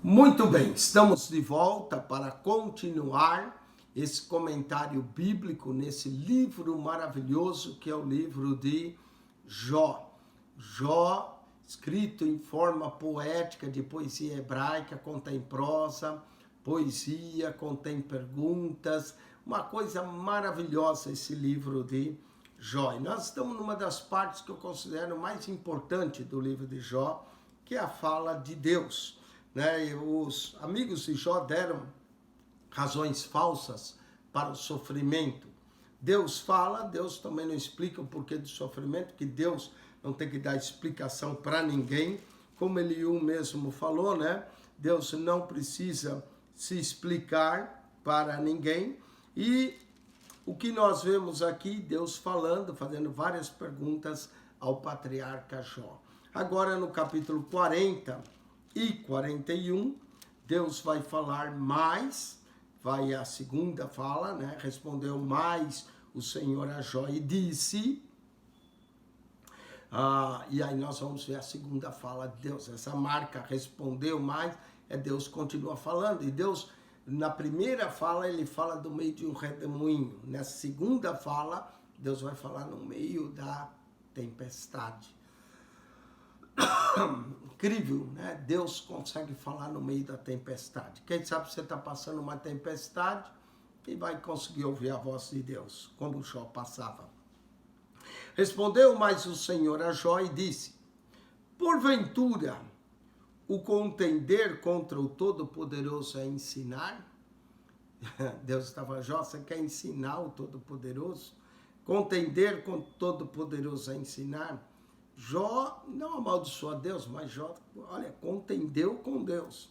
Muito bem, estamos de volta para continuar esse comentário bíblico nesse livro maravilhoso que é o livro de Jó. Jó, escrito em forma poética de poesia hebraica, contém prosa, poesia, contém perguntas, uma coisa maravilhosa esse livro de Jó. E nós estamos numa das partes que eu considero mais importante do livro de Jó, que é a fala de Deus. E os amigos de Jó deram razões falsas para o sofrimento. Deus fala, Deus também não explica o porquê do sofrimento, que Deus não tem que dar explicação para ninguém, como Eliú mesmo falou, Deus não precisa se explicar para ninguém. E o que nós vemos aqui, Deus falando, fazendo várias perguntas ao patriarca Jó. Agora no capítulo 40 e 41, Deus vai falar mais, vai a segunda fala, respondeu mais o Senhor a Jó e disse, e aí nós vamos ver a segunda fala de Deus, essa marca respondeu mais, Deus continua falando, e Deus, na primeira fala, ele fala do meio de um redemoinho, na segunda fala, Deus vai falar no meio da tempestade. Incrível, Deus consegue falar no meio da tempestade. Quem sabe você está passando uma tempestade e vai conseguir ouvir a voz de Deus, como Jó passava. Respondeu mais o Senhor a Jó e disse, porventura, o contender contra o Todo-Poderoso é ensinar? Deus estava, Jó, você quer ensinar o Todo-Poderoso? Contender com o Todo-Poderoso é ensinar? Jó não amaldiçoou a Deus, mas Jó, contendeu com Deus.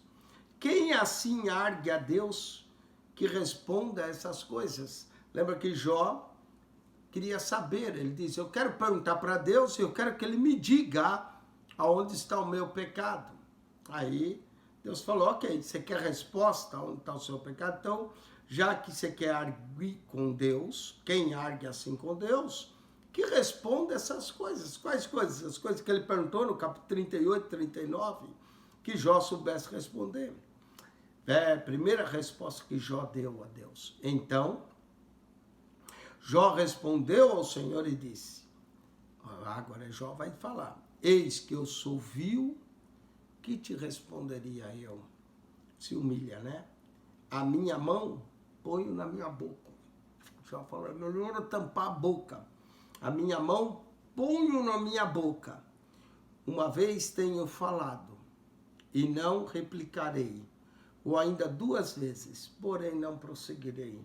Quem assim argue a Deus que responda a essas coisas? Lembra que Jó queria saber, ele disse, eu quero perguntar para Deus e eu quero que ele me diga aonde está o meu pecado. Aí Deus falou, ok, você quer resposta aonde está o seu pecado? Então, já que você quer arguir com Deus, quem argue assim com Deus, que responda essas coisas. Quais coisas? As coisas que ele perguntou no capítulo 38, 39, que Jó soubesse responder. A primeira resposta que Jó deu a Deus. Então, Jó respondeu ao Senhor e disse, agora Jó vai falar, eis que eu sou vil, que te responderia eu? Se humilha, A minha mão ponho na minha boca. Jó falou, melhor eu tampar a boca. A minha mão ponho na minha boca. Uma vez tenho falado, e não replicarei. Ou ainda duas vezes, porém não prosseguirei.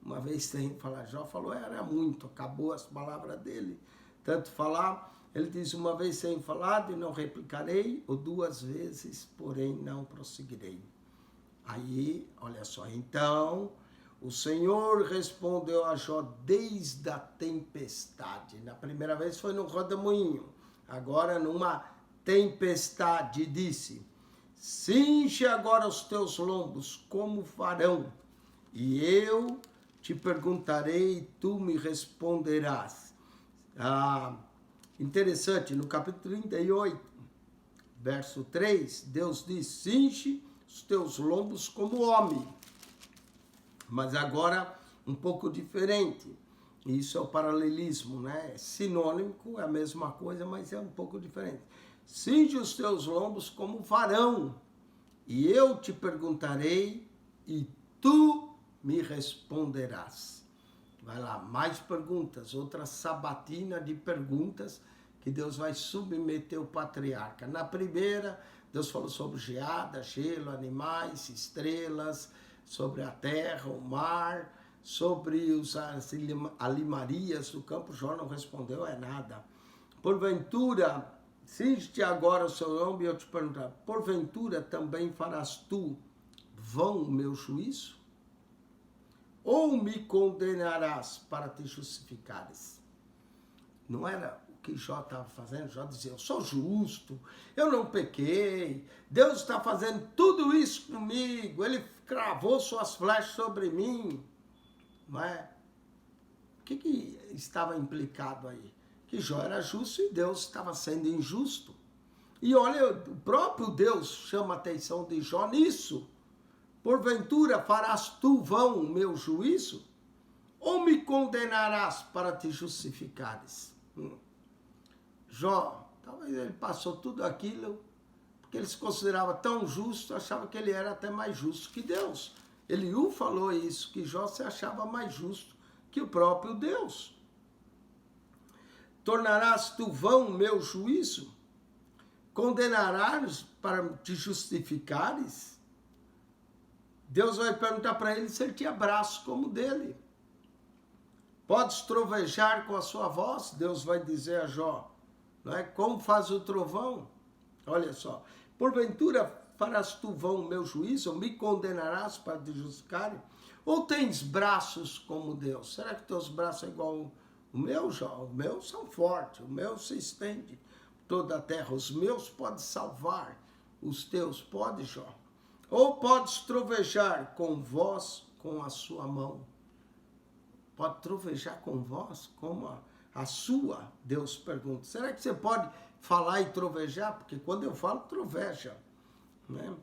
Uma vez tenho falado, Jó falou, era muito, acabou as palavras dele. Tanto falar, ele diz, uma vez tenho falado e não replicarei, ou duas vezes, porém não prosseguirei. Aí, olha só, então, o Senhor respondeu a Jó desde a tempestade. Na primeira vez foi no redemoinho, agora numa tempestade, disse, cinge agora os teus lombos como farão, e eu te perguntarei e tu me responderás. Interessante, no capítulo 38, verso 3, Deus diz, cinge os teus lombos como homem. Mas agora um pouco diferente. Isso é o paralelismo, É sinônimo, é a mesma coisa, mas é um pouco diferente. Cinge os teus lombos como varão, e eu te perguntarei, e tu me responderás. Vai lá, mais perguntas, outra sabatina de perguntas que Deus vai submeter o patriarca. Na primeira, Deus falou sobre geada, gelo, animais, estrelas, sobre a terra, o mar, sobre as alimarias do campo. Jó não respondeu nada. Porventura, cinge-te agora o seu nome e eu te perguntar, porventura também farás tu vão o meu juízo? Ou me condenarás para te justificares? Não era o que Jó estava fazendo? Jó dizia, eu sou justo, eu não pequei, Deus está fazendo tudo isso comigo, Ele cravou suas flechas sobre mim. Não é? O que estava implicado aí? Que Jó era justo e Deus estava sendo injusto. E olha, o próprio Deus chama a atenção de Jó nisso. Porventura farás tu vão o meu juízo? Ou me condenarás para te justificares? Jó, talvez ele passou tudo aquilo, porque ele se considerava tão justo, achava que ele era até mais justo que Deus. Eliú falou isso, que Jó se achava mais justo que o próprio Deus. Tornarás tu vão o meu juízo? Condenarás para te justificares? Deus vai perguntar para ele se ele tinha braço como o dele. Podes trovejar com a sua voz? Deus vai dizer a Jó. Não é? Como faz o trovão? Olha só. Porventura farás tu vão o meu juízo? Ou me condenarás para te justificar? Ou tens braços como Deus? Será que teus braços são igual o meu, Jó? Os meus são fortes. O meu se estende toda a terra. Os meus podem salvar. Os teus podem, Jó. Ou podes trovejar com voz com a sua mão. Pode trovejar com voz como a sua? Deus pergunta. Será que você pode falar e trovejar? Porque quando eu falo, troveja. Né?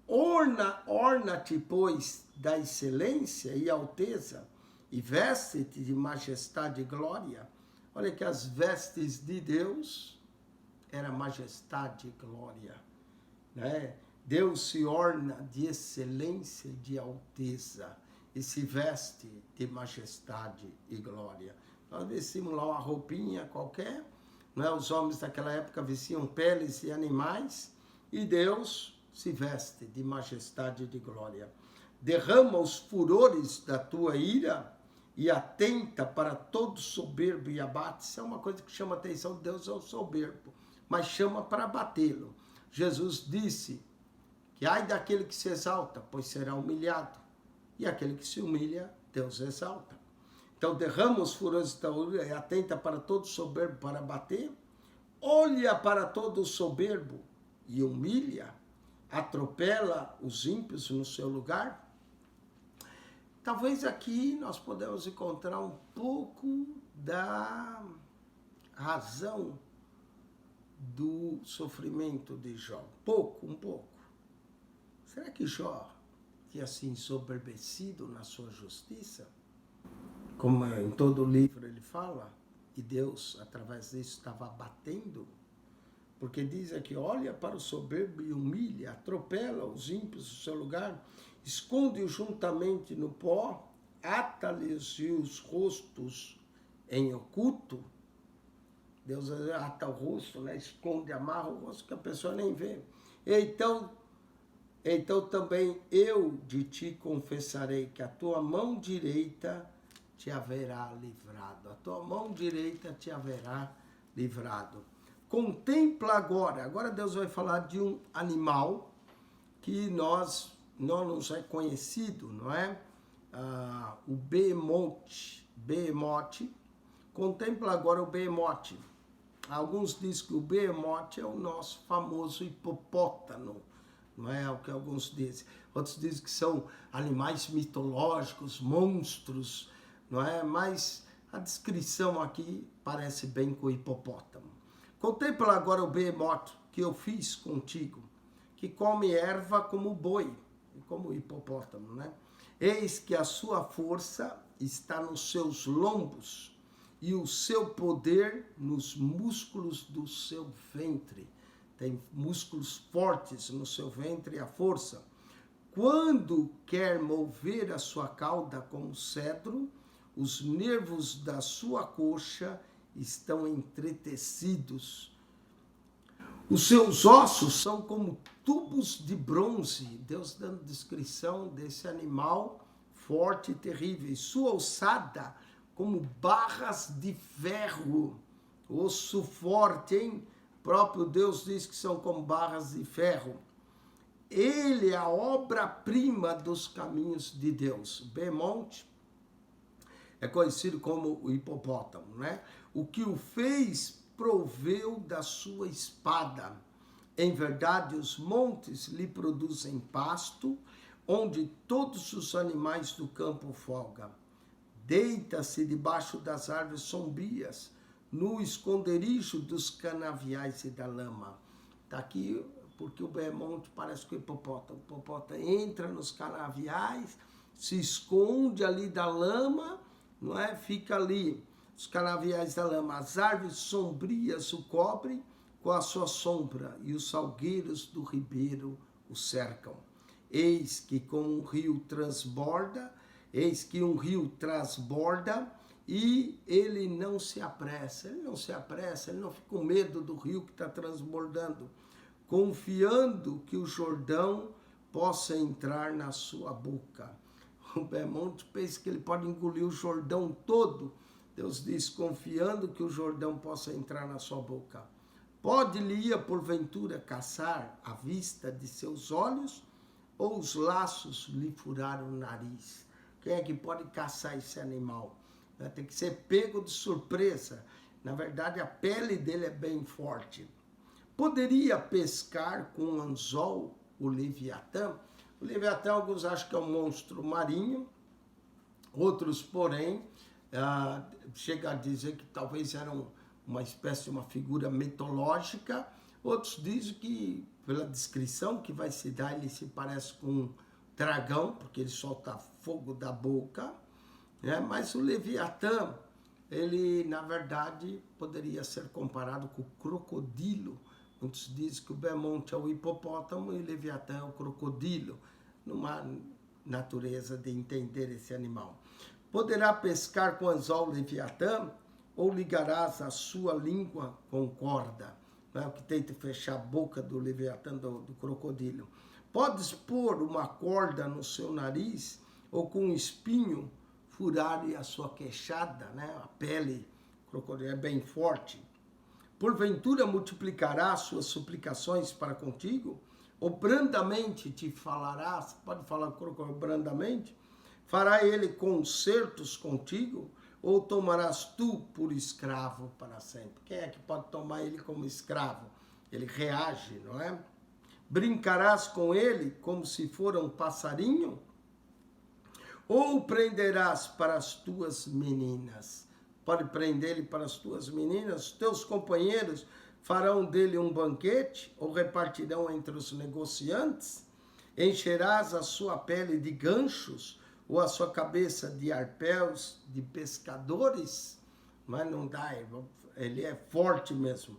Orna-te, pois, da excelência e alteza, e veste-te de majestade e glória. Olha que as vestes de Deus era majestade e glória. Né? Deus se orna de excelência e de alteza e se veste de majestade e glória. Nós vestimos lá uma roupinha qualquer, né? Os homens daquela época vestiam peles de animais e Deus se veste de majestade e de glória. Derrama os furores da tua ira e atenta para todo soberbo e abate. Isso é uma coisa que chama a atenção de Deus, é o soberbo, mas chama para abatê-lo. Jesus disse que ai daquele que se exalta, pois será humilhado, e aquele que se humilha, Deus exalta. Então derrama os furores da ira e atenta para todo soberbo para bater, olha para todo soberbo e humilha, atropela os ímpios no seu lugar. Talvez aqui nós podemos encontrar um pouco da razão do sofrimento de Jó. Um pouco. Será que Jó tinha se ensoberbecido na sua justiça? Como em todo o livro ele fala, e Deus, através disso, estava abatendo, porque diz aqui, olha para o soberbo e humilha, atropela os ímpios no seu lugar, esconde-os juntamente no pó, ata-lhes os rostos em oculto. Deus ata o rosto, né? Esconde, amarra o rosto, que a pessoa nem vê. Então também eu de ti confessarei que a tua mão direita te haverá livrado. A tua mão direita te haverá livrado. Contempla agora Deus vai falar de um animal que não nos é conhecido, não é? O behemote. Contempla agora o behemote. Alguns dizem que o behemote é o nosso famoso hipopótamo, não é o que alguns dizem. Outros dizem que são animais mitológicos, monstros, não é? Mas a descrição aqui parece bem com o hipopótamo. Contempla agora o behemote que eu fiz contigo, que come erva como o boi, como o hipopótamo, né? Eis que a sua força está nos seus lombos e o seu poder nos músculos do seu ventre. Tem músculos fortes no seu ventre, a força. Quando quer mover a sua cauda como cedro, os nervos da sua coxa estão entretecidos. Os seus ossos são como tubos de bronze. Deus dando descrição desse animal forte e terrível. Sua ossada como barras de ferro. Osso forte, hein? O próprio Deus diz que são como barras de ferro. Ele é a obra-prima dos caminhos de Deus. Behemote é conhecido como o hipopótamo, né? O que o fez proveu da sua espada. Em verdade, os montes lhe produzem pasto, onde todos os animais do campo folgam. Deita-se debaixo das árvores sombrias, no esconderijo dos canaviais e da lama. Está aqui porque o Behemoth parece que o hipopótamo entra nos canaviais, se esconde ali da lama, não é? Fica ali, os canaviais da lama. As árvores sombrias o cobrem com a sua sombra, e os salgueiros do ribeiro o cercam. Eis que um rio transborda, e ele não se apressa, ele não fica com medo do rio que está transbordando, confiando que o Jordão possa entrar na sua boca. O Behemoth pensa que ele pode engolir o Jordão todo. Deus diz, confiando que o Jordão possa entrar na sua boca. Pode-lhe, porventura, caçar à vista de seus olhos, ou os laços lhe furaram o nariz? Quem é que pode caçar esse animal? Tem que ser pego de surpresa. Na verdade, a pele dele é bem forte. Poderia pescar com um anzol o Leviatã? O Leviatã, alguns acham que é um monstro marinho, outros, porém, chega a dizer que talvez era uma espécie de uma figura mitológica. Outros dizem que, pela descrição que vai se dar, ele se parece com um dragão, porque ele solta fogo da boca, né? Mas o Leviatã, ele, na verdade, poderia ser comparado com o crocodilo. Muitos dizem que o Behemoth é o hipopótamo e o Leviatã é o crocodilo, numa natureza de entender esse animal. Poderá pescar com anzol o Leviatã, ou ligarás a sua língua com corda? O que tenta fechar a boca do Leviatã, do crocodilo. Podes pôr uma corda no seu nariz, ou com um espinho furar-lhe a sua queixada, né? A pele do crocodilo é bem forte. Porventura multiplicará suas suplicações para contigo? Ou brandamente te falará? Você pode falar com o crocodilo brandamente? Fará ele concertos contigo? Ou tomarás tu por escravo para sempre? Quem é que pode tomar ele como escravo? Ele reage, não é? Brincarás com ele como se for um passarinho? Ou prenderás para as tuas meninas? Pode prender ele para as tuas meninas? Teus companheiros farão dele um banquete? Ou repartirão entre os negociantes? Encherás a sua pele de ganchos? Ou a sua cabeça de arpéus, de pescadores? Mas não dá, ele é forte mesmo.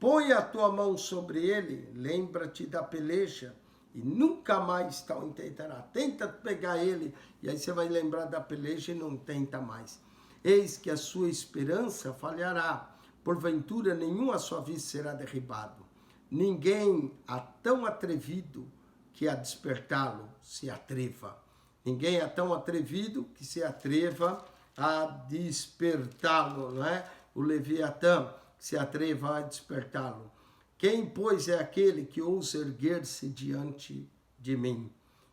Põe a tua mão sobre ele, lembra-te da peleja, e nunca mais tal intentará. Tenta pegar ele, e aí você vai lembrar da peleja e não tenta mais. Eis que a sua esperança falhará, porventura nenhum a sua vista será derribado. Ninguém há tão atrevido que a despertá-lo se atreva. Ninguém é tão atrevido que se atreva a despertá-lo, não é? O Leviatã se atreva a despertá-lo. Quem, pois, é aquele que ousa erguer-se diante de mim?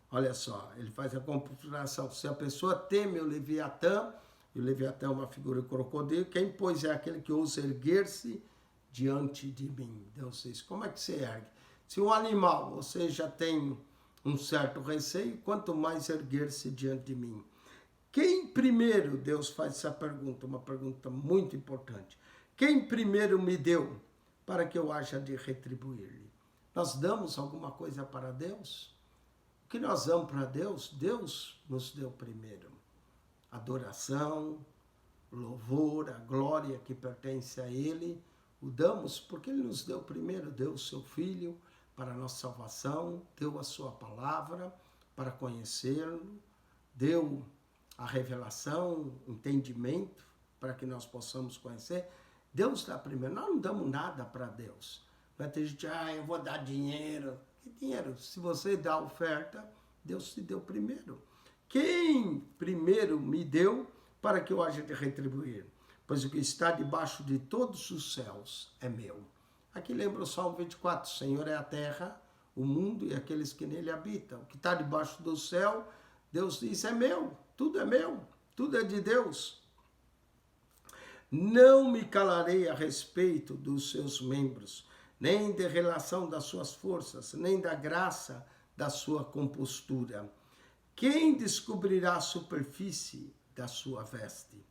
Olha só, ele faz a comparação. Se a pessoa teme o Leviatã, e o Leviatã é uma figura de crocodilo, quem, pois, é aquele que ousa erguer-se diante de mim? Deus diz, como é que você ergue? Se um animal, você já tem um certo receio, quanto mais erguer-se diante de mim. Quem primeiro, Deus faz essa pergunta, uma pergunta muito importante. Quem primeiro me deu para que eu haja de retribuir-lhe? Nós damos alguma coisa para Deus? O que nós damos para Deus, Deus nos deu primeiro. Adoração, louvor, a glória que pertence a Ele, o damos porque Ele nos deu primeiro, deu o seu Filho para a nossa salvação, deu a sua palavra para conhecê-lo, deu a revelação, entendimento, para que nós possamos conhecer. Deus dá primeiro, nós não damos nada para Deus. Vai ter gente, eu vou dar dinheiro. Que dinheiro? Se você dá oferta, Deus te deu primeiro. Quem primeiro me deu para que eu haja de retribuir? Pois o que está debaixo de todos os céus é meu. Aqui lembra o Salmo 24, Senhor é a terra, o mundo e aqueles que nele habitam. O que está debaixo do céu, Deus diz, é meu, tudo é de Deus. Não me calarei a respeito dos seus membros, nem de relação das suas forças, nem da graça da sua compostura. Quem descobrirá a superfície da sua veste?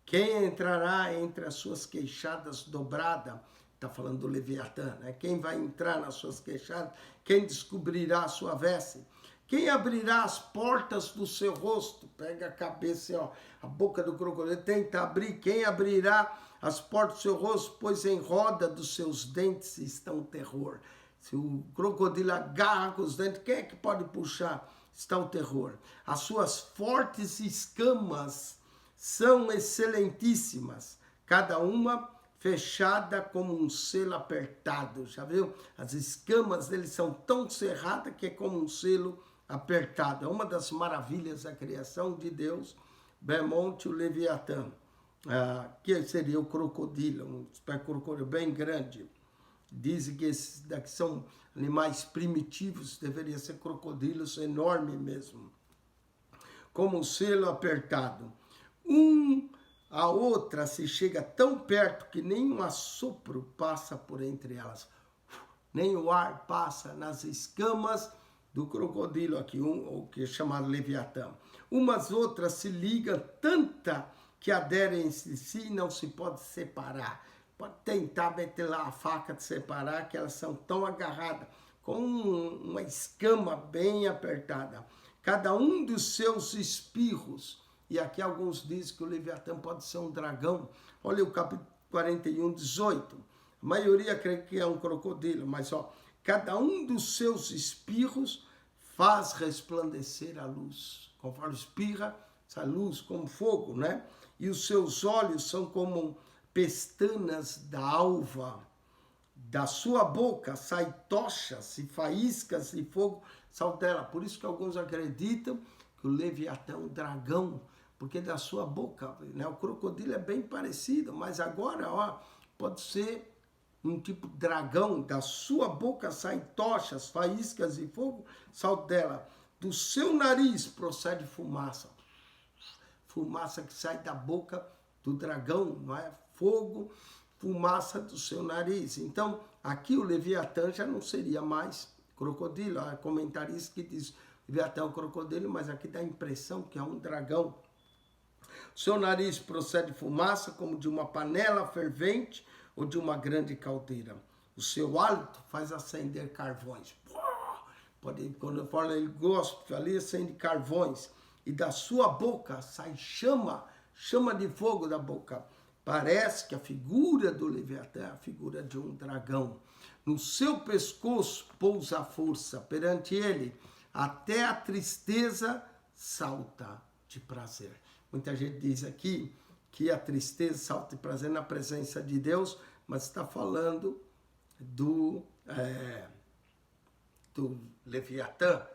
Quem entrará entre as suas queixadas dobrada Está falando do Leviatã, né? Quem vai entrar nas suas queixadas? Quem descobrirá a sua veste? Quem abrirá as portas do seu rosto? Pega a cabeça, ó, a boca do crocodilo, tenta abrir. Quem abrirá as portas do seu rosto? Pois em roda dos seus dentes está um terror. Se o crocodilo agarra com os dentes, quem é que pode puxar? Está o terror. As suas fortes escamas são excelentíssimas, cada uma fechada como um selo apertado. Já viu? As escamas dele são tão cerradas que é como um selo apertado. É uma das maravilhas da criação de Deus. Behemoth, o Leviatã, que seria o crocodilo, um crocodilo bem grande. Dizem que esses daqui são animais primitivos, deveria ser crocodilos enormes mesmo. Como um selo apertado. A outra se chega tão perto que nem um assopro passa por entre elas. Nem o ar passa nas escamas do crocodilo aqui, o que é chamado Leviatã. Umas outras se ligam tanta que aderem em si e não se pode separar. Pode tentar meter lá a faca de separar, que elas são tão agarradas, com uma escama bem apertada. Cada um dos seus espirros. E aqui alguns dizem que o Leviatã pode ser um dragão. Olha o capítulo 41, 18. A maioria crê que é um crocodilo, mas ó, cada um dos seus espirros faz resplandecer a luz. Conforme espirra, essa luz como fogo, né? E os seus olhos são como pestanas da alva. Da sua boca sai tochas e faíscas de fogo saltela. Por isso que alguns acreditam que o Leviatã é um dragão, porque da sua boca, né? O crocodilo é bem parecido, mas agora, ó, pode ser um tipo de dragão. Da sua boca saem tochas, faíscas e fogo saltela. Do seu nariz procede fumaça. Fumaça que sai da boca do dragão, não é? Fogo, fumaça do seu nariz. Então, aqui o Leviatã já não seria mais crocodilo. Há comentaristas que dizem Leviatã é um crocodilo, mas aqui dá a impressão que é um dragão. Seu nariz procede fumaça como de uma panela fervente ou de uma grande caldeira. O seu hálito faz acender carvões. Pode, quando eu falo ele gosta, ali acende carvões. E da sua boca sai chama de fogo da boca. Parece que a figura do Leviatã é a figura de um dragão. No seu pescoço pousa a força. Perante ele, até a tristeza salta de prazer. Muita gente diz aqui que a tristeza salta de prazer na presença de Deus, mas está falando do Leviatã,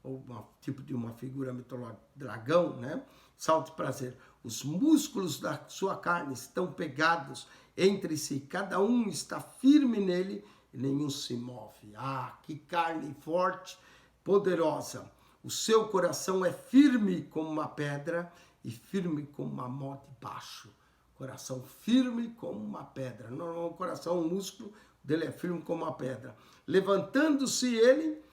ou um tipo de uma figura mitológica, dragão, né? Salto de prazer. Os músculos da sua carne estão pegados entre si, cada um está firme nele e nenhum se move. Ah, que carne forte, poderosa. O seu coração é firme como uma pedra e firme como uma mó de baixo. Coração firme como uma pedra. Não é um coração, um músculo dele é firme como uma pedra. Levantando-se ele,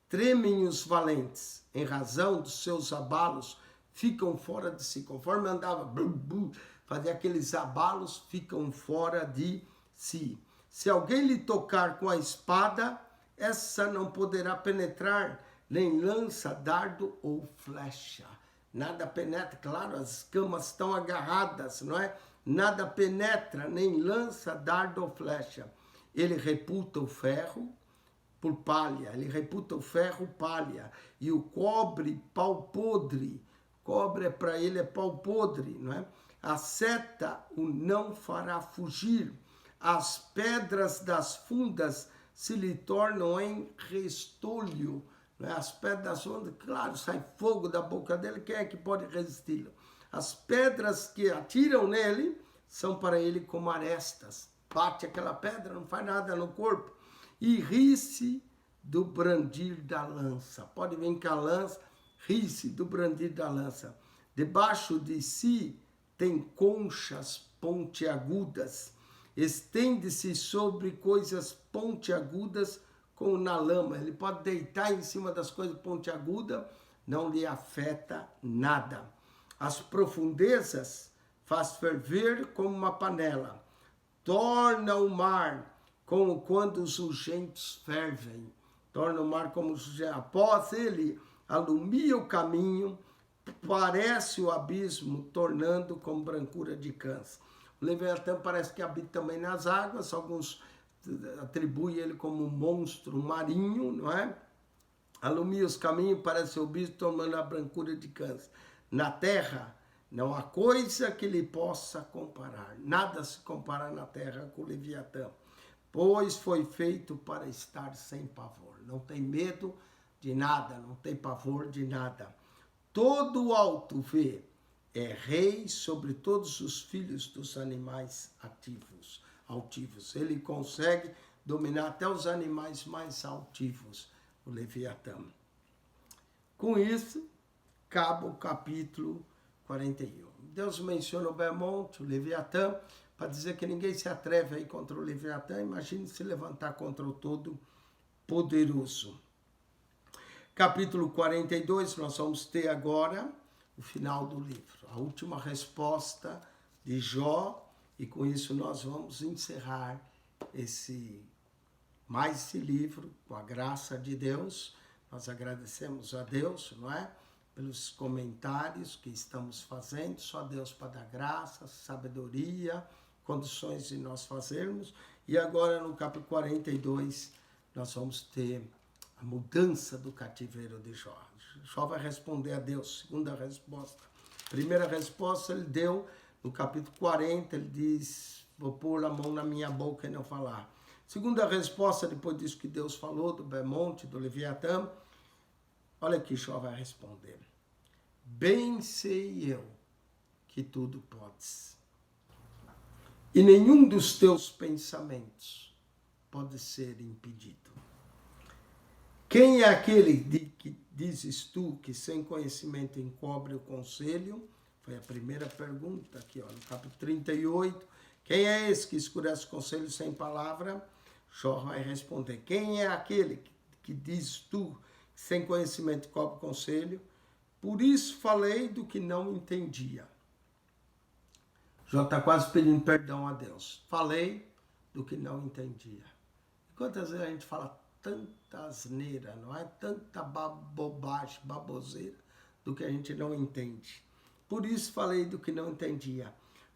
tremem os valentes. Em razão dos seus abalos, ficam fora de si. Conforme andava, fazia aqueles abalos, ficam fora de si. Se alguém lhe tocar com a espada, essa não poderá penetrar, nem lança, dardo ou flecha. Nada penetra, claro, as escamas estão agarradas, não é? Nada penetra, nem lança, dardo ou flecha. Ele reputa o ferro por palha, ele reputa o ferro palha, e o cobre pau podre. Cobre para ele é pau podre, não é? A seta o não fará fugir, as pedras das fundas se lhe tornam em restolho. As pedras das ondas, claro, sai fogo da boca dele, quem é que pode resisti-lo? As pedras que atiram nele são para ele como arestas. Bate aquela pedra, não faz nada no corpo. E ri-se do brandir da lança. Pode vir com a lança, ri-se do brandir da lança. Debaixo de si tem conchas pontiagudas. Estende-se sobre coisas pontiagudas como na lama. Ele pode deitar em cima das coisas pontiagudas, não lhe afeta nada. As profundezas faz ferver como uma panela. Torna o mar como quando os urgentes fervem, torna o mar como após ele alumia o caminho, parece o abismo, tornando como brancura de cães. O Leviatã parece que habita também nas águas, alguns atribuem ele como um monstro marinho, não é? Alumia os caminhos, parece o abismo, tornando a brancura de cães. Na terra, não há coisa que lhe possa comparar. Nada se compara na terra com o Leviatã, pois foi feito para estar sem pavor. Não tem medo de nada, não tem pavor de nada. Todo alto vê, é rei sobre todos os filhos dos animais altivos. Ele consegue dominar até os animais mais altivos, o Leviatã. Com isso, acaba o capítulo 41. Deus menciona o Belmonte, o Leviatã, para dizer que ninguém se atreve a ir contra o Leviatã. Imagine se levantar contra o Todo-Poderoso. Capítulo 42, nós vamos ter agora o final do livro, a última resposta de Jó, e com isso nós vamos encerrar esse livro, com a graça de Deus. Nós agradecemos a Deus, não é? Pelos comentários que estamos fazendo, só Deus para dar graça, sabedoria, condições de nós fazermos. E agora no capítulo 42 nós vamos ter a mudança do cativeiro de Jó. Jó vai responder a Deus, segunda resposta. Primeira resposta ele deu no capítulo 40, ele diz, vou pôr a mão na minha boca e não falar. Segunda resposta, depois disso que Deus falou, do Belmonte, do Leviatã, olha que Jó vai responder. Bem sei eu que tudo podes, e nenhum dos teus pensamentos pode ser impedido. Quem é aquele que dizes tu que sem conhecimento encobre o conselho? Foi a primeira pergunta aqui, ó, no capítulo 38. Quem é esse que escurece o conselho sem palavra? Jó vai responder. Quem é aquele que diz tu que sem conhecimento encobre o conselho? Por isso falei do que não entendia. Jó está quase pedindo perdão a Deus. Falei do que não entendia. Quantas vezes a gente fala tanta asneira, não é? Tanta bobagem, baboseira, do que a gente não entende. Por isso falei do que não entendia.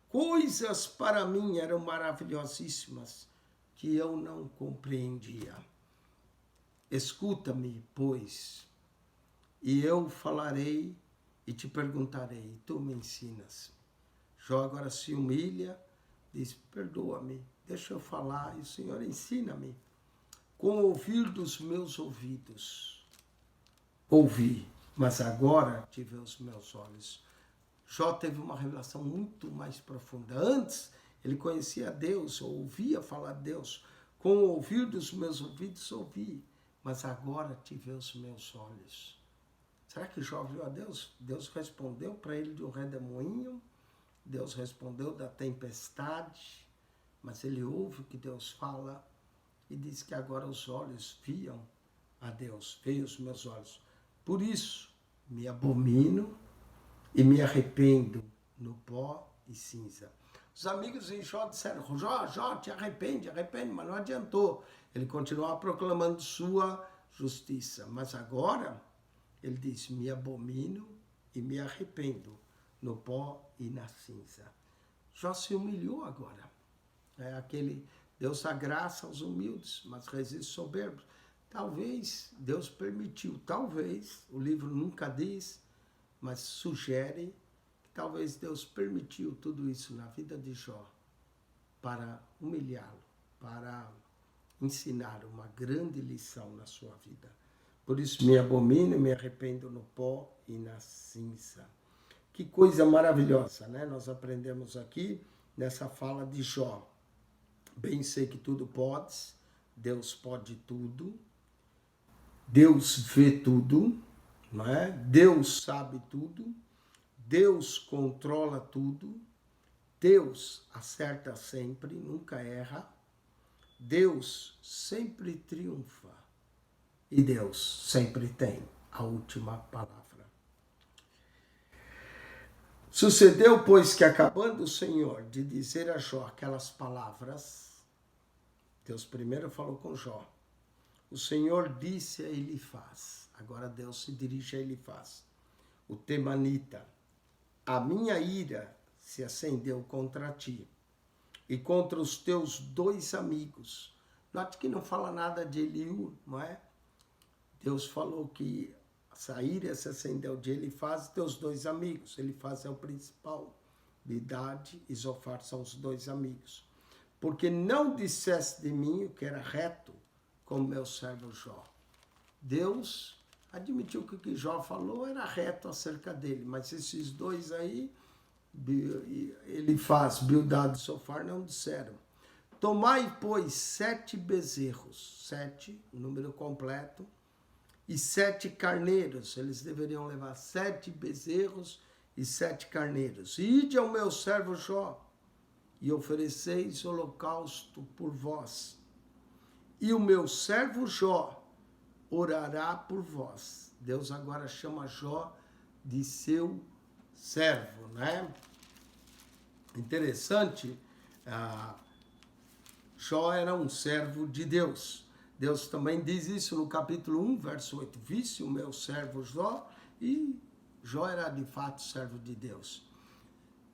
Coisas para mim eram maravilhosíssimas, que eu não compreendia. Escuta-me, pois, e eu falarei e te perguntarei, e tu me ensinas. Jó agora se humilha, diz, perdoa-me, deixa eu falar, e o Senhor ensina-me. Com o ouvir dos meus ouvidos, ouvi, mas agora tive os meus olhos. Jó teve uma revelação muito mais profunda. Antes, ele conhecia Deus, ouvia falar de Deus. Com o ouvir dos meus ouvidos, ouvi, mas agora tive os meus olhos. Será que Jó viu a Deus? Deus respondeu para ele de um redemoinho, Deus respondeu da tempestade, mas ele ouve o que Deus fala, e diz que agora os olhos viam a Deus, veio os meus olhos. Por isso, me abomino e me arrependo no pó e cinza. Os amigos de Jó disseram, Jó, te arrepende, mas não adiantou. Ele continuava proclamando sua justiça. Mas agora, ele diz, me abomino e me arrependo no pó e na cinza. Jó se humilhou agora. É aquele... Deus dá graça aos humildes, mas resiste soberbos. Talvez Deus permitiu, talvez, o livro nunca diz, mas sugere que talvez Deus permitiu tudo isso na vida de Jó para humilhá-lo, para ensinar uma grande lição na sua vida. Por isso me abomino e me arrependo no pó e na cinza. Que coisa maravilhosa, né? Nós aprendemos aqui nessa fala de Jó. Bem sei que tudo podes, Deus pode tudo, Deus vê tudo, não é? Deus sabe tudo, Deus controla tudo, Deus acerta sempre, nunca erra, Deus sempre triunfa e Deus sempre tem a última palavra. Sucedeu, pois, que acabando o Senhor de dizer a Jó aquelas palavras, Deus primeiro falou com Jó. O Senhor disse a Elifaz. Agora Deus se dirige a Elifaz. O temanita. A minha ira se acendeu contra ti e contra os teus 2 amigos. Note que não fala nada de Eliú, não é? Deus falou que essa ira se acendeu de Elifaz e teus 2 amigos. Elifaz é o principal. Bildade e Zofar são os 2 amigos. Porque não disseste de mim o que era reto, como meu servo Jó. Deus admitiu que o que Jó falou era reto acerca dele, mas esses 2 aí, Elifaz, Bildade e Zofar, não disseram. Tomai, pois, 7 bezerros, 7, o número completo, e 7 carneiros. Eles deveriam levar 7 bezerros e 7 carneiros. E ide ao meu servo Jó, e ofereceis holocausto por vós. E o meu servo Jó orará por vós. Deus agora chama Jó de seu servo, né? Interessante, Jó era um servo de Deus. Deus também diz isso no capítulo 1, verso 8. Visse o meu servo Jó, e Jó era de fato servo de Deus.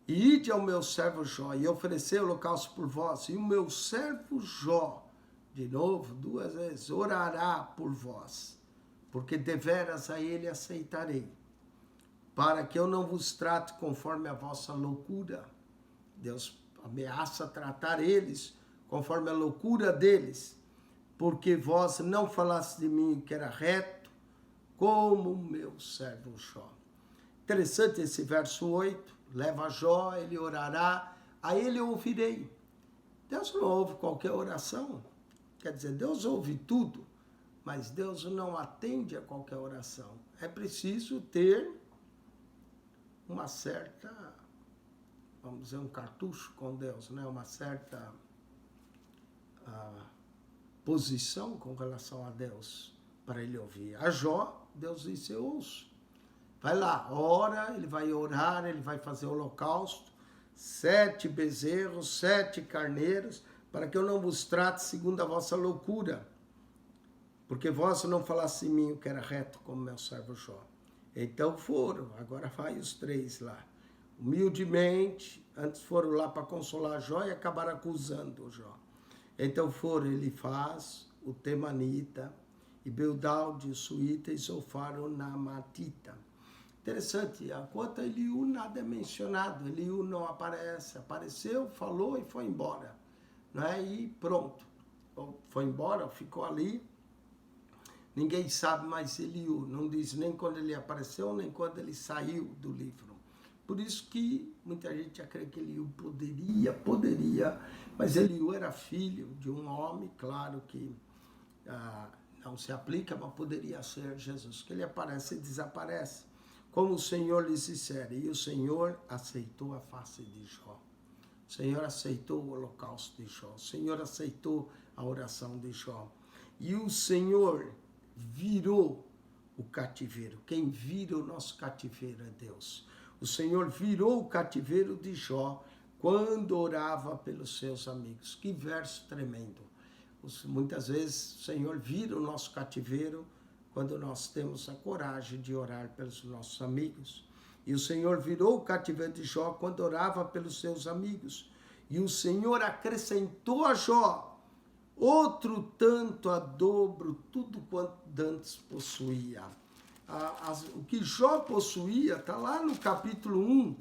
E ide ao meu servo Jó, e oferecei holocausto por vós, e o meu servo Jó, de novo, 2 vezes, orará por vós, porque deveras a ele aceitarei, para que eu não vos trate conforme a vossa loucura. Deus ameaça tratar eles conforme a loucura deles, porque vós não falaste de mim que era reto, como o meu servo Jó. Interessante esse verso 8, leva Jó, ele orará, a ele eu ouvirei. Deus não ouve qualquer oração, quer dizer, Deus ouve tudo, mas Deus não atende a qualquer oração. É preciso ter uma certa, vamos dizer, um cartucho com Deus, né? Uma certa posição com relação a Deus, para ele ouvir. A Jó, Deus disse, eu ouço. Vai lá, ora, ele vai orar, ele vai fazer holocausto, 7 bezerros, 7 carneiros, para que eu não vos trate segundo a vossa loucura, porque vós não falaste em mim o que era reto, como meu servo Jó. Então foram, agora vai os 3 lá, humildemente, antes foram lá para consolar Jó e acabaram acusando Jó. Então foram Elifaz, o temanita, e Bildade, o suíta, e Zofar, o namatita. Interessante, quanto a Eliú nada é mencionado, Eliú não aparece, apareceu, falou e foi embora, né? E pronto, foi embora, ficou ali, ninguém sabe mais Eliú, não diz nem quando ele apareceu, nem quando ele saiu do livro. Por isso que muita gente acredita que Eliú poderia, mas Eliú era filho de um homem, claro que não se aplica, mas poderia ser Jesus, que ele aparece e desaparece. Como o Senhor lhes dissera, e o Senhor aceitou a face de Jó. O Senhor aceitou o holocausto de Jó. O Senhor aceitou a oração de Jó. E o Senhor virou o cativeiro. Quem vira o nosso cativeiro é Deus. O Senhor virou o cativeiro de Jó quando orava pelos seus amigos. Que verso tremendo. Muitas vezes o Senhor vira o nosso cativeiro quando nós temos a coragem de orar pelos nossos amigos. E o Senhor virou o cativeiro de Jó quando orava pelos seus amigos. E o Senhor acrescentou a Jó outro tanto a dobro, tudo quanto dantes possuía. O que Jó possuía, está lá no capítulo 1,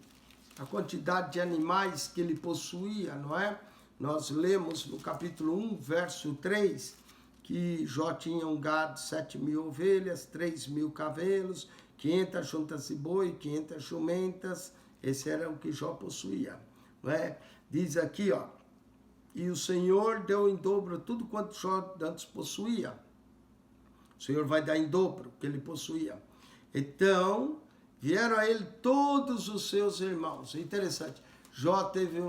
a quantidade de animais que ele possuía, não é? Nós lemos no capítulo 1, verso 3, que Jó tinha um gado, 7.000 ovelhas, 3.000 camelos, 500 juntas de boi, 500 jumentas. Esse era o que Jó possuía, não é? Diz aqui, ó, e o Senhor deu em dobro tudo quanto Jó antes possuía. O Senhor vai dar em dobro o que ele possuía. Então, vieram a ele todos os seus irmãos. É interessante, Jó teve,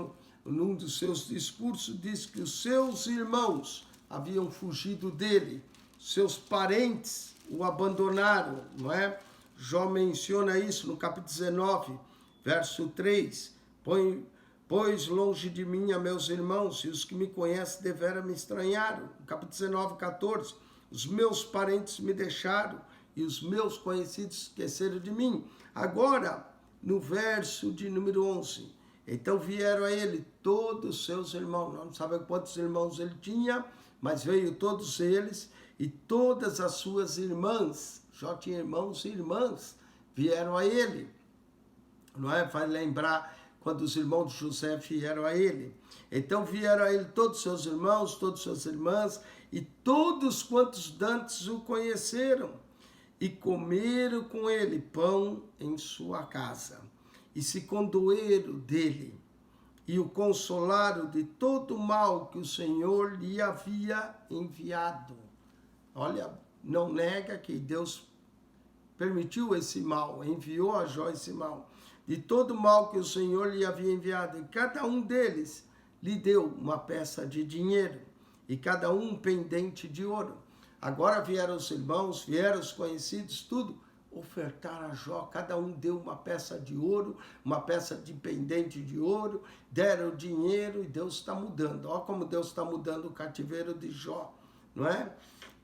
num dos seus discursos, diz que os seus irmãos haviam fugido dele, seus parentes o abandonaram, não é? Jó menciona isso no capítulo 19, verso 3, Pois longe de mim a meus irmãos, e os que me conhecem deveram me estranharam. Capítulo 19, 14. Os meus parentes me deixaram, e os meus conhecidos esqueceram de mim. Agora, no verso de número 11. Então vieram a ele todos os seus irmãos. Não sabemos quantos irmãos ele tinha, mas veio todos eles e todas as suas irmãs. Jó tinha irmãos e irmãs, vieram a ele. Não é? Vai lembrar quando os irmãos de José vieram a ele. Então vieram a ele todos os seus irmãos, todas as suas irmãs, e todos quantos dantes o conheceram, e comeram com ele pão em sua casa, e se condoeram dele, e o consolaram de todo o mal que o Senhor lhe havia enviado. Olha, não nega que Deus permitiu esse mal, enviou a Jó esse mal, de todo o mal que o Senhor lhe havia enviado, e cada um deles lhe deu uma peça de dinheiro, e cada um pendente de ouro. Agora vieram os irmãos, vieram os conhecidos, tudo, ofertaram a Jó, cada um deu uma peça de ouro, uma peça de pendente de ouro, deram dinheiro, e Deus está mudando. Olha como Deus está mudando o cativeiro de Jó, não é?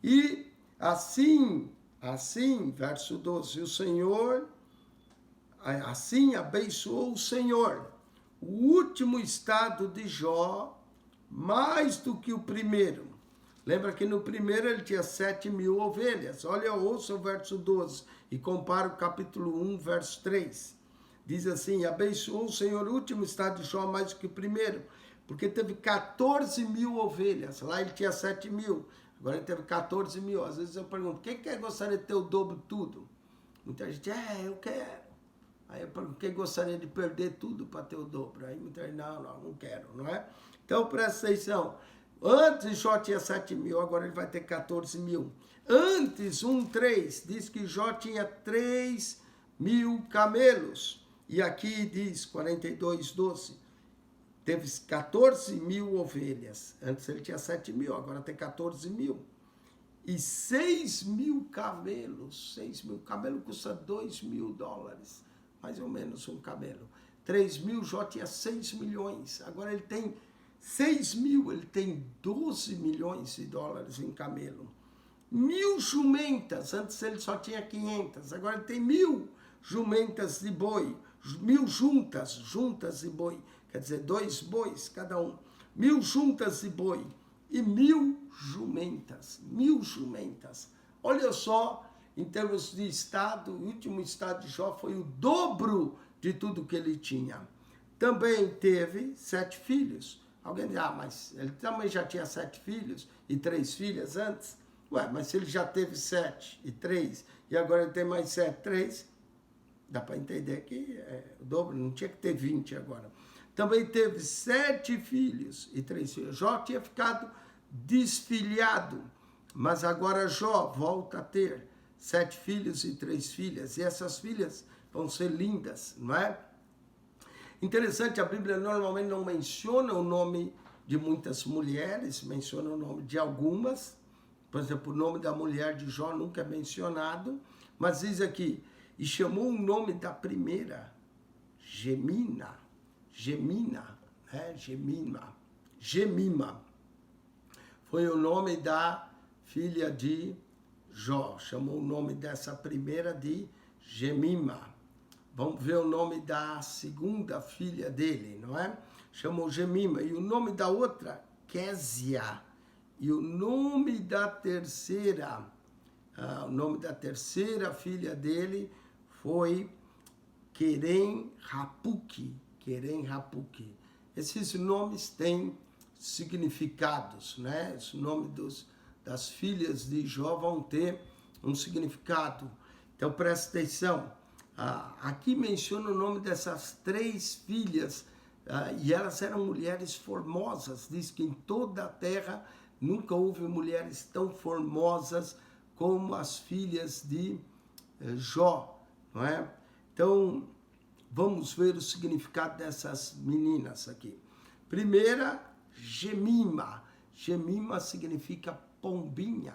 E assim, verso 12, o Senhor, assim abençoou o Senhor o último estado de Jó, mais do que o primeiro. Lembra que no primeiro ele tinha 7.000 ovelhas. Olha, ouça o verso 12 e compara o capítulo 1, verso 3. Diz assim, abençoou o Senhor o último estado de Jó mais do que o primeiro, porque teve 14.000 ovelhas. Lá ele tinha 7.000, agora ele teve 14.000. Às vezes eu pergunto, quem quer gostaria de ter o dobro tudo? Muita gente, eu quero. Aí eu pergunto, quem gostaria de perder tudo para ter o dobro? Aí muita gente, não quero, não é? Então presta atenção. Antes Jó tinha 7.000, agora ele vai ter 14.000. Antes, 1:3, diz que Jó tinha 3.000 camelos. E aqui diz, 42:12, teve 14.000 ovelhas. Antes ele tinha 7.000, agora tem 14.000. E 6.000 camelos. 6.000 camelo custa $2.000, mais ou menos um camelo. 3.000, Jó tinha 6 milhões. Agora ele tem 6.000, ele tem 12 milhões de dólares em camelo. 1.000 jumentas, antes ele só tinha 500, agora ele tem 1.000 jumentas de boi, 1.000 juntas de boi, quer dizer, 2 bois cada um. 1.000 juntas de boi e 1.000 jumentas, 1.000 jumentas. Olha só, em termos de estado, o último estado de Jó foi o dobro de tudo que ele tinha. Também teve 7 filhos. Alguém diz, mas ele também já tinha 7 filhos e 3 filhas antes? Mas se ele já teve 7 e 3, e agora ele tem mais 7, 3, dá para entender que é o dobro, não tinha que ter 20 agora. Também teve 7 filhos e 3 filhas. Jó tinha ficado desfilhado, mas agora Jó volta a ter 7 filhos e 3 filhas, e essas filhas vão ser lindas, não é? Interessante, a Bíblia normalmente não menciona o nome de muitas mulheres, menciona o nome de algumas. Por exemplo, o nome da mulher de Jó nunca é mencionado, mas diz aqui, e chamou o nome da primeira, Gemina, Gemima. Foi o nome da filha de Jó, chamou o nome dessa primeira de Gemima. Vamos ver o nome da segunda filha dele, não é? Chamou Gemima. E o nome da outra, Késia. E o nome da terceira filha dele foi Queren-Rapuque. Esses nomes têm significados, né? Esse nome das filhas de Jó vão ter um significado. Então presta atenção. Aqui menciona o nome dessas 3 filhas, e elas eram mulheres formosas. Diz que em toda a terra nunca houve mulheres tão formosas como as filhas de Jó, não é? Então, vamos ver o significado dessas meninas aqui. Primeira, Gemima. Gemima significa pombinha.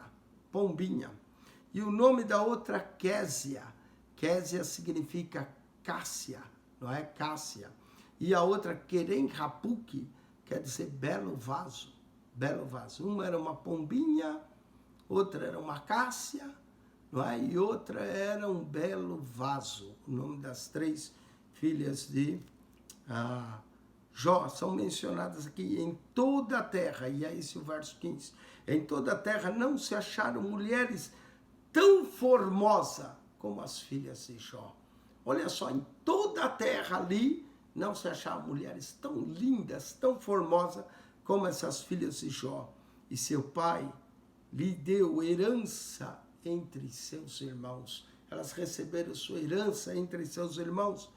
E o nome da outra, Késia. Késia significa Cássia, não é? Cássia. e a outra Querem Rapuk, quer dizer belo vaso, belo vaso. Uma era uma pombinha, outra era uma cássia, não é? E outra era um belo vaso. O nome das 3 filhas de Jó são mencionadas aqui. Em toda a terra, e é esse o verso 15, em toda a terra não se acharam mulheres tão formosas como as filhas de Jó. Olha só, em toda a terra ali não se acharam mulheres tão lindas, tão formosas como essas filhas de Jó. E seu pai lhe deu herança entre seus irmãos. Elas receberam sua herança entre seus irmãos.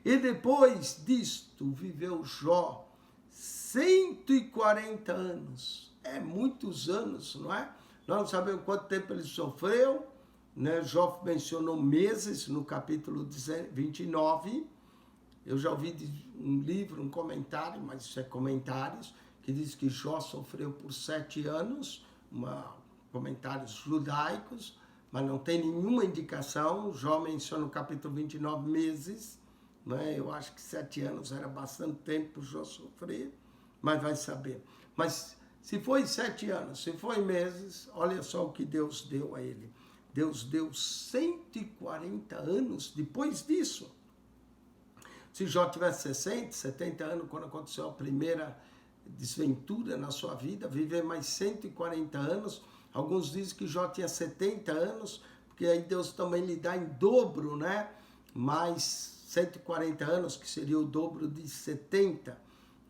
E depois disto viveu Jó 140 anos. É muitos anos, não é? Nós não sabemos quanto tempo ele sofreu, né? Jó mencionou meses no capítulo 29. Eu já ouvi um livro, um comentário, mas isso é comentários, que diz que Jó sofreu por 7 anos, comentários judaicos, mas não tem nenhuma indicação. Jó menciona no capítulo 29 meses, né? Eu acho que 7 anos era bastante tempo para Jó sofrer, mas vai saber. Mas se foi 7 anos, se foi meses, olha só o que Deus deu a ele. Deus deu 140 anos depois disso. Se Jó tivesse 60, 70 anos, quando aconteceu a primeira desventura na sua vida, viver mais 140 anos. Alguns dizem que Jó tinha 70 anos, porque aí Deus também lhe dá em dobro, né? Mais 140 anos, que seria o dobro de 70,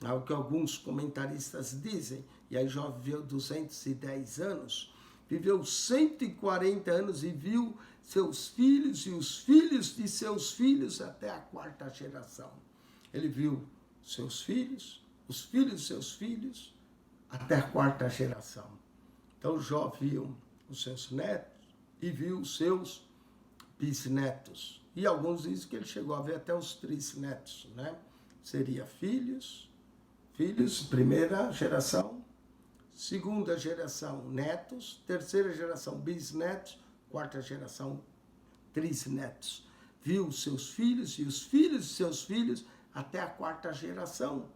é o que alguns comentaristas dizem. E aí Jó viveu 210 anos, viveu 140 anos e viu seus filhos e os filhos de seus filhos até a 4ª geração. Ele viu seus filhos, os filhos de seus filhos, até a 4ª geração. Então Jó viu os seus netos e viu os seus bisnetos. E alguns dizem que ele chegou a ver até os trisnetos, né? Seria filhos, 1ª geração, 2ª geração netos, 3ª geração bisnetos, 4ª geração trisnetos. Viu os seus filhos e os filhos de seus filhos até a 4ª geração.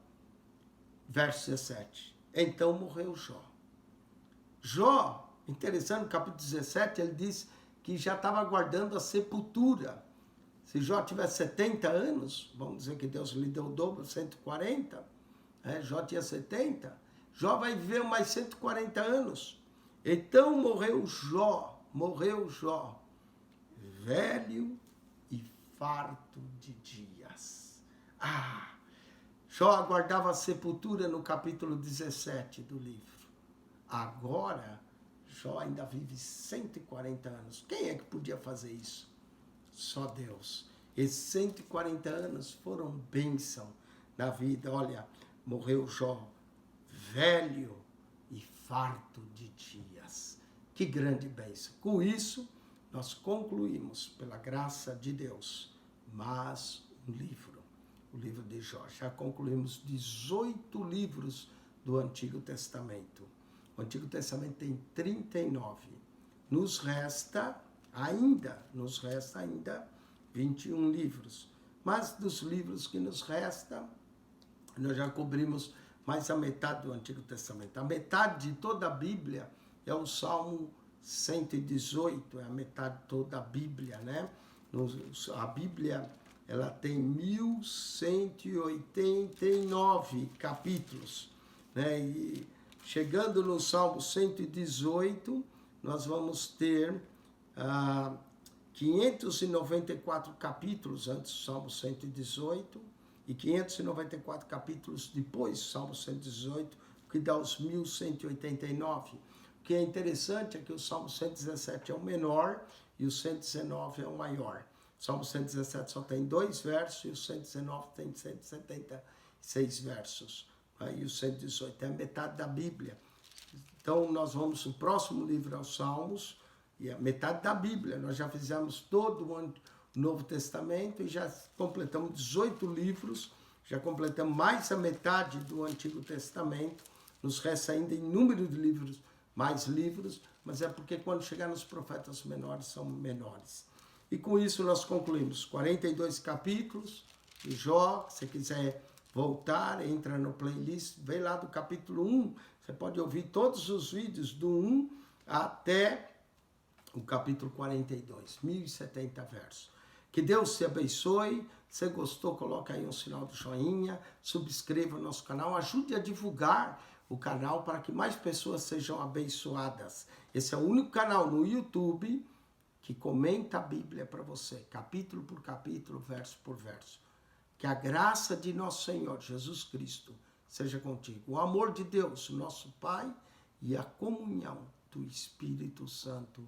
Verso 17. Então morreu Jó. Jó, interessante, no capítulo 17, ele diz que já estava aguardando a sepultura. Se Jó tivesse 70 anos, vamos dizer que Deus lhe deu o dobro, 140, Jó tinha 70, Jó vai viver mais 140 anos. Então morreu Jó, velho e farto de dias. Jó aguardava a sepultura no capítulo 17 do livro. Agora, Jó ainda vive 140 anos. Quem é que podia fazer isso? Só Deus. Esses 140 anos foram bênção na vida. Olha, morreu Jó, velho e farto de dias. Que grande bênção. Com isso, nós concluímos, pela graça de Deus, mais um livro, o livro de Jó. Já concluímos 18 livros do Antigo Testamento. O Antigo Testamento tem 39. Nos resta ainda 21 livros. Mas dos livros que nos restam, nós já cobrimos mais a metade do Antigo Testamento. A metade de toda a Bíblia é o Salmo 118, é a metade de toda a Bíblia, né? A Bíblia, ela tem 1189 capítulos, né? E chegando no Salmo 118, nós vamos ter 594 capítulos antes do Salmo 118 e 594 capítulos depois do Salmo 118, que dá os 1189. O que é interessante é que o Salmo 117 é o menor e o 119 é o maior. O Salmo 117 só tem 2 versos e o 119 tem 176 versos. E o 118 é a metade da Bíblia. Então, nós vamos, o próximo livro aos Salmos, e a metade da Bíblia. Nós já fizemos todo o Novo Testamento e já completamos 18 livros, já completamos mais a metade do Antigo Testamento. Nos resta ainda em número de livros, mais livros, mas é porque quando chegar nos profetas menores, são menores. E com isso nós concluímos 42 capítulos de Jó. Se você quiser voltar, entra no playlist, vem lá do capítulo 1. Você pode ouvir todos os vídeos do 1 até o capítulo 42, 1070 versos. Que Deus te abençoe. Se gostou, coloca aí um sinal do joinha, subscreva o nosso canal, ajude a divulgar o canal para que mais pessoas sejam abençoadas. Esse é o único canal no YouTube que comenta a Bíblia para você, capítulo por capítulo, verso por verso. Que a graça de nosso Senhor Jesus Cristo seja contigo. O amor de Deus, nosso Pai, e a comunhão do Espírito Santo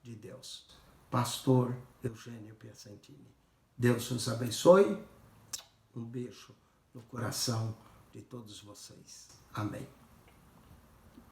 de Deus. Pastor Eugênio Piacentini. Deus os abençoe. Um beijo no coração de todos vocês. Amém.